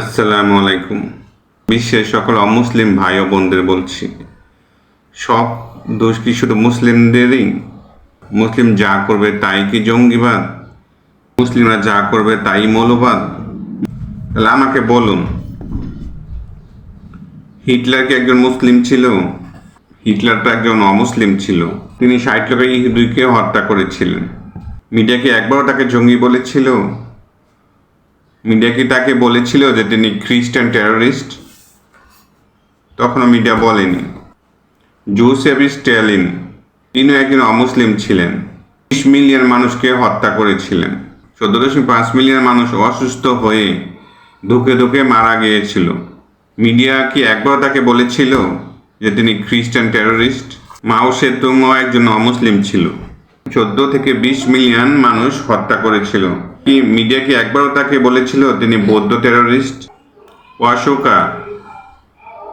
আসসালামু আলাইকুম। বিশ্বের সকল অমুসলিম ভাই ও বোনদের বলছি, সব দোষ কি শুধু মুসলিমদেরই? মুসলিম যা করবে তাই কি জঙ্গিবাদ? মুসলিমরা যা করবে তাই মৌলবাদ? তাহলে আমাকে বলুন, হিটলার কি একজন মুসলিম ছিল? হিটলার তো একজন অমুসলিম ছিল। তিনি ৬০ লক্ষ ইহুদিকে হত্যা করেছিলেন। মিডিয়া কি একবারও তাকে জঙ্গি বলেছিল? মিডিয়া কি তাকে বলেছিল যে তিনি খ্রিস্টান টেররিস্ট? তখনও মিডিয়া বলেনি। জোসেফ স্ট্যালিন, তিনিও একজন অমুসলিম ছিলেন। ২০ মিলিয়ন মানুষকে হত্যা করেছিলেন। ১৪.৫ মিলিয়ন মানুষ অসুস্থ হয়ে ধুকে ধুকে মারা গিয়েছিল। মিডিয়া কি একবার তাকে বলেছিল যে তিনি খ্রিস্টান টেররিস্ট? মাও সেতুংও একজন অমুসলিম ছিল। ১৪ থেকে ২০ মিলিয়ন মানুষ হত্যা করেছিল। কি মিডিয়া কি একবারও তাকে বলেছিল তিনি বৌদ্ধ টেররিস্ট? অশোকা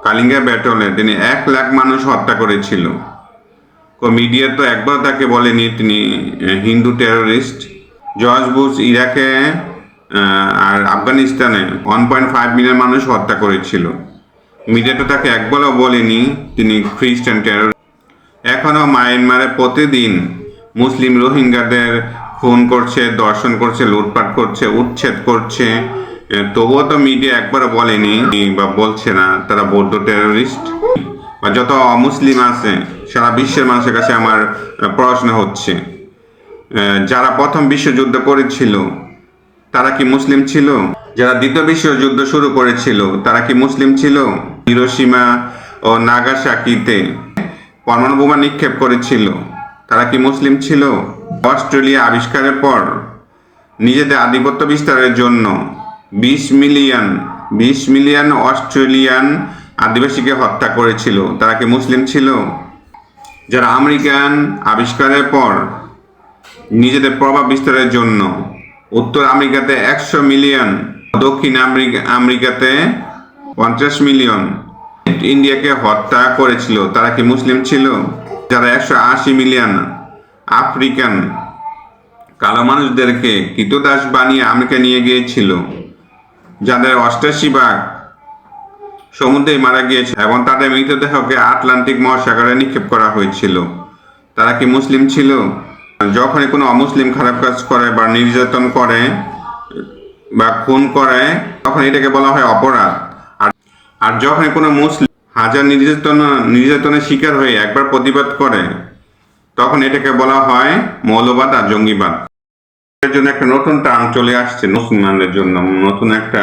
কালিঙ্গা ব্যাটলে তিনি ১,০০,০০০ মানুষ হত্যা করেছিল। মিডিয়া তো একবার তাকে বলেনি তিনি হিন্দু টেররিস্ট। জর্জ বুশ ইরাকে আর আফগানিস্তানে 1.5 মিলিয়ন মানুষ হত্যা করেছিল। মিডিয়া তো তাকে একবারও বলেনি তিনি খ্রিস্টান টেররিস্ট। এখনও মায়ানমারে প্রতিদিন মুসলিম রোহিঙ্গাদের খুন করছে, ধর্ষণ করছে, লুটপাট করছে, উচ্ছেদ করছে। তবুও তো মিডিয়া একবারও বলেনি বা বলছে না তারা বৌদ্ধ টেররিস্ট। বা যত অমুসলিম আছে সারা বিশ্বের মানুষের কাছে আমার প্রশ্ন হচ্ছে, যারা প্রথম বিশ্বযুদ্ধ করেছিল তারা কি মুসলিম ছিল? যারা দ্বিতীয় বিশ্বযুদ্ধ শুরু করেছিল তারা কি মুসলিম ছিল? হিরোশিমা ও নাগাসাকিতে পরমাণু বোমা নিক্ষেপ করেছিল তারা কি মুসলিম ছিল? অস্ট্রেলিয়া আবিষ্কারের পর নিজেদের আধিপত্য বিস্তারের জন্য ২০ মিলিয়ন অস্ট্রেলিয়ান আদিবাসীকে হত্যা করেছিল তারা কি মুসলিম ছিল? যারা আমেরিকান আবিষ্কারের পর নিজেদের প্রভাব বিস্তারের জন্য উত্তর আমেরিকাতে ১০০ মিলিয়ন, দক্ষিণ আমেরিকাতে ৫০ মিলিয়ন ইন্ডিয়াকে হত্যা করেছিল তারা কি মুসলিম ছিল? যারা ১৮০ মিলিয়ন আফ্রিকান কালো মানুষদেরকে কৃতদাস বানিয়ে আমেরিকা নিয়ে গিয়েছিল, যাদের ৮৮ ভাগ সমুদ্রে মারা গিয়েছে এবং তাদের মৃতদেহকে আটলান্টিক মহাসাগরে নিক্ষেপ করা হয়েছিল, তারা কি মুসলিম ছিল? যখনই কোনো অমুসলিম খারাপ কাজ করে বা নির্যাতন করে বা খুন করে তখন এটাকে বলা হয় অপরাধ। আর যখনই কোনো মুসলিম হাজার নির্যাতনের শিকার হয়ে একবার প্রতিবাদ করে তখন এটাকে বলা হয় মৌলবাদ আর জঙ্গিবাদ। এর জন্য একটা নতুন টার্ম চলে আসছে, মুসলমানদের জন্য নতুন একটা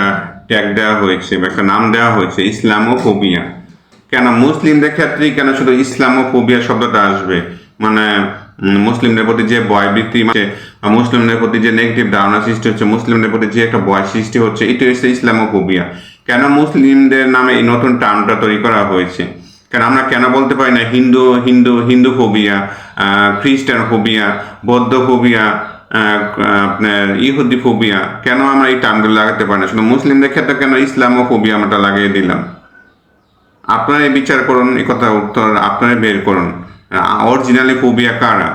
ট্যাগ দেওয়া হয়েছে বা একটা নাম দেওয়া হয়েছে, ইসলামোফোবিয়া। কেন মুসলিমদের ক্ষেত্রেই কেন শুধু ইসলামোফোবিয়া শব্দটা আসবে? মানে মুসলিমদের প্রতি যে ভয়ভীতি, মুসলিমদের প্রতি যে নেগেটিভ ধারণা সৃষ্টি হচ্ছে, মুসলিমদের প্রতি যে একটা ভয় সৃষ্টি হচ্ছে, এটা হচ্ছে ইসলামোফোবিয়া। কেন মুসলিমদের নামে এই নতুন টার্মটা তৈরি করা হয়েছে? কেন আমরা কেন বলতে পারি না হিন্দু ফোবিয়া, খ্রিস্টান ফোবিয়া, বৌদ্ধ ফোবিয়া, আপনার ইহুদি ফোবিয়া? কেন আমরা এই টার্মগুলো লাগাতে পারি না? শুধু মুসলিমদের ক্ষেত্রে কেন ইসলামোফোবিয়া আমরা লাগিয়ে দিলাম? আপনারাই বিচার করুন, এই কথা উত্তর আপনারাই বের করুন। অরিজিনালি ফোবিয়া কারা?